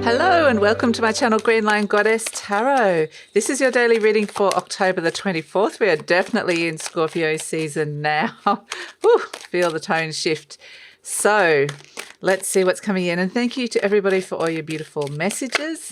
Hello and welcome to my channel GreenLion Goddess Tarot. This is your daily reading for October the 24th. We are definitely in Scorpio season now. Whew, feel the tone shift. So let's see what's coming in. And thank you to everybody for all your beautiful messages.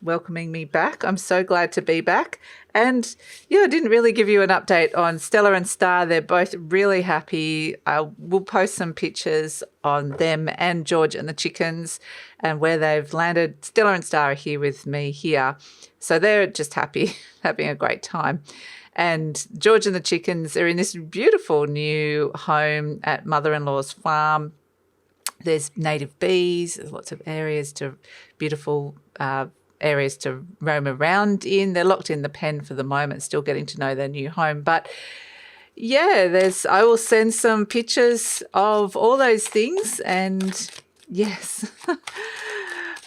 Welcoming me back. I'm so glad to be back. And yeah, I didn't really give you an update on Stella and Star. They're both really happy. We'll post some pictures on them and George and the chickens and where they've landed. Stella and Star are here with me here. So they're just happy, having a great time. And George and the chickens are in this beautiful new home at mother-in-law's farm. There's native bees, there's lots of areas to beautiful areas to roam around in. They're locked in the pen for the moment, still getting to know their new home. But yeah, I will send some pictures of all those things. And yes,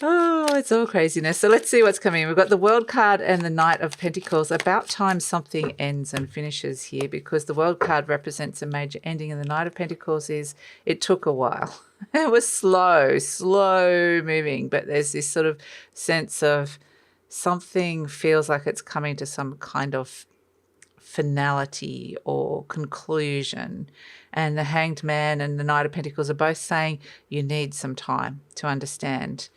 oh, it's all craziness. So let's see what's coming. We've got the World card and the Knight of Pentacles. About time something ends and finishes here, because the World card represents a major ending and the Knight of Pentacles it took a while. It was slow moving, but there's this sort of sense of something feels like it's coming to some kind of finality or conclusion. And the Hanged Man and the Knight of Pentacles are both saying you need some time to understand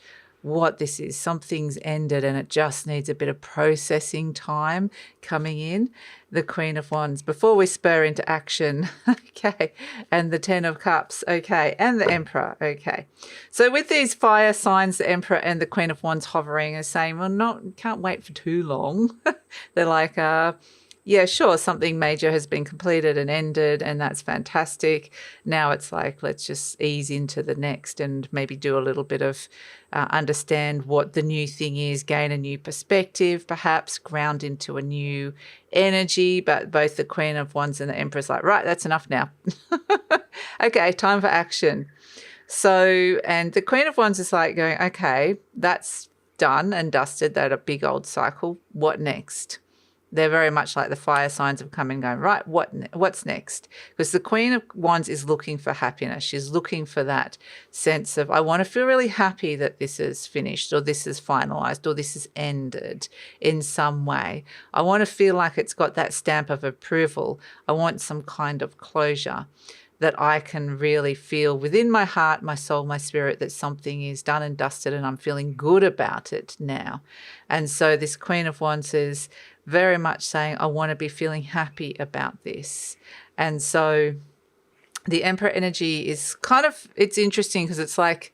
what this is. Something's ended and it just needs a bit of processing time coming in. The Queen of Wands, before we spur into action, okay, and the Ten of Cups, okay, and the Emperor, okay. So with these fire signs, the Emperor and the Queen of Wands hovering are saying, well, can't wait for too long. They're like, yeah, sure, something major has been completed and ended, and that's fantastic. Now it's like, let's just ease into the next and maybe do a little bit of understand what the new thing is, gain a new perspective, perhaps ground into a new energy. But both the Queen of Wands and the Emperor's like, right, that's enough now. Okay, time for action. So, and the Queen of Wands is like going, okay, that's done and dusted, that a big old cycle. What next? They're very much like the fire signs have come and going, right, what's next? Because the Queen of Wands is looking for happiness. She's looking for that sense of, I want to feel really happy that this is finished, or this is finalized, or this is ended in some way. I want to feel like it's got that stamp of approval. I want some kind of closure, that I can really feel within my heart, my soul, my spirit, that something is done and dusted and I'm feeling good about it now. And so this Queen of Wands is very much saying, I want to be feeling happy about this. And so the Emperor energy is kind of, it's interesting because it's like,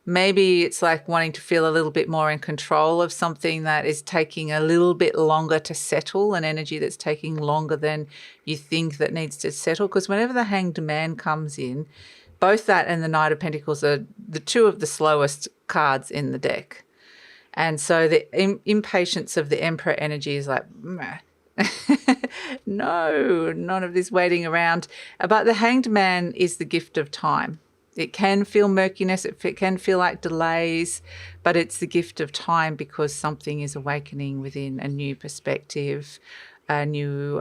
maybe it's like wanting to feel a little bit more in control of something that is taking a little bit longer to settle, an energy that's taking longer than you think that needs to settle. Because whenever the Hanged Man comes in, both that and the Knight of Pentacles are the two of the slowest cards in the deck. And so the impatience of the Emperor energy is like, no, none of this waiting around. But the Hanged Man is the gift of time. It can feel murkiness, it can feel like delays, but it's the gift of time because something is awakening within, a new perspective, a new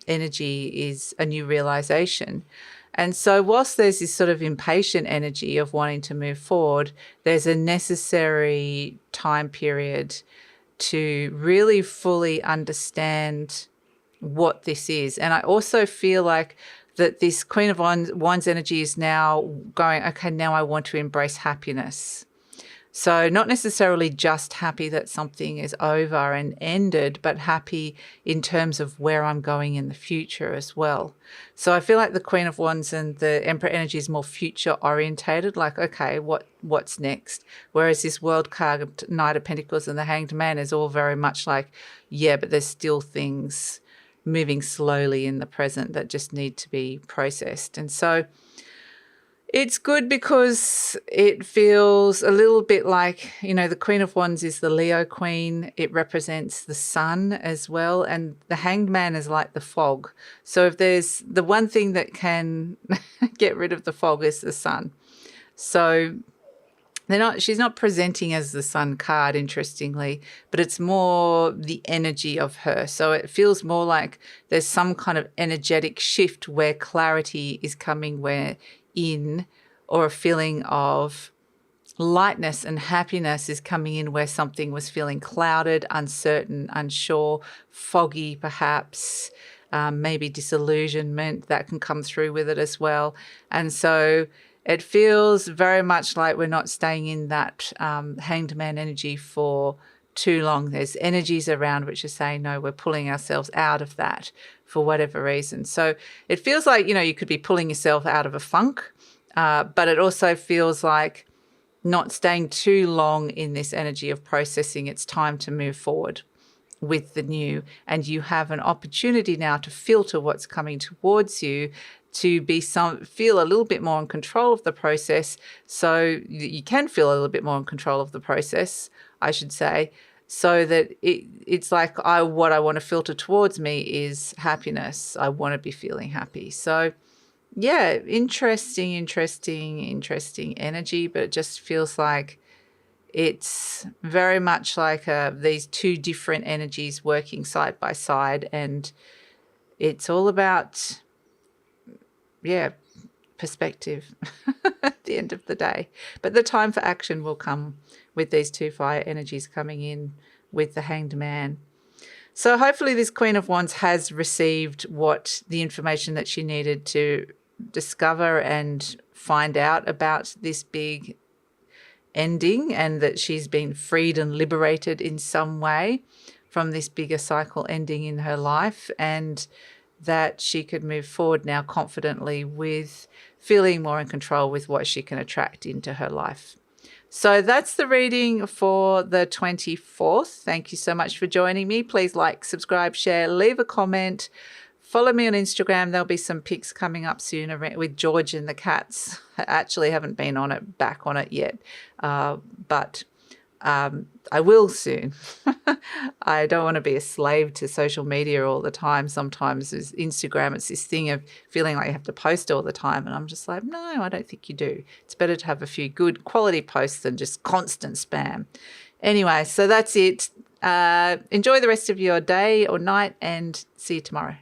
energy, is a new realization. And so whilst there's this sort of impatient energy of wanting to move forward, there's a necessary time period to really fully understand what this is. And I also feel like that this Queen of Wands energy is now going, okay, now I want to embrace happiness. So not necessarily just happy that something is over and ended, but happy in terms of where I'm going in the future as well. So I feel like the Queen of Wands and the Emperor energy is more future orientated, like, okay, what's next? Whereas this World card, Knight of Pentacles and the Hanged Man is all very much like, yeah, but there's still things moving slowly in the present that just need to be processed. And so it's good because it feels a little bit like, you know, the Queen of Wands is the Leo Queen. It represents the sun as well. And the Hanged Man is like the fog. So if there's the one thing that can get rid of the fog is the sun. So she's not presenting as the sun card, interestingly, but it's more the energy of her. So it feels more like there's some kind of energetic shift where clarity is coming, where in, or a feeling of lightness and happiness is coming in where something was feeling clouded, uncertain, unsure, foggy perhaps, maybe disillusionment that can come through with it as well. And so it feels very much like we're not staying in that hanged man energy for too long. There's energies around which are saying, no, we're pulling ourselves out of that for whatever reason. So it feels like, you could be pulling yourself out of a funk, but it also feels like not staying too long in this energy of processing. It's time to move forward with the new, and you have an opportunity now to filter what's coming towards you, to feel a little bit more in control of the process, so you can feel a little bit more in control of the process, I should say, so that it's like what I want to filter towards me is happiness. I want to be feeling happy. So yeah, interesting energy, but it just feels like it's very much like these two different energies working side by side, and it's all about, perspective at the end of the day. But the time for action will come with these two fire energies coming in with the Hanged Man. So hopefully this Queen of Wands has received the information that she needed to discover and find out about this big ending, and that she's been freed and liberated in some way from this bigger cycle ending in her life, and that she could move forward now confidently with feeling more in control with what she can attract into her life. So that's the reading for the 24th. Thank you so much for joining me. Please like, subscribe, share, leave a comment. Follow me on Instagram. There'll be some pics coming up soon with George and the cats. I actually haven't been back on it yet, but I will soon. I don't want to be a slave to social media all the time. Sometimes with Instagram, it's this thing of feeling like you have to post all the time. And I'm just like, no, I don't think you do. It's better to have a few good quality posts than just constant spam. Anyway, so that's it. Enjoy the rest of your day or night, and see you tomorrow.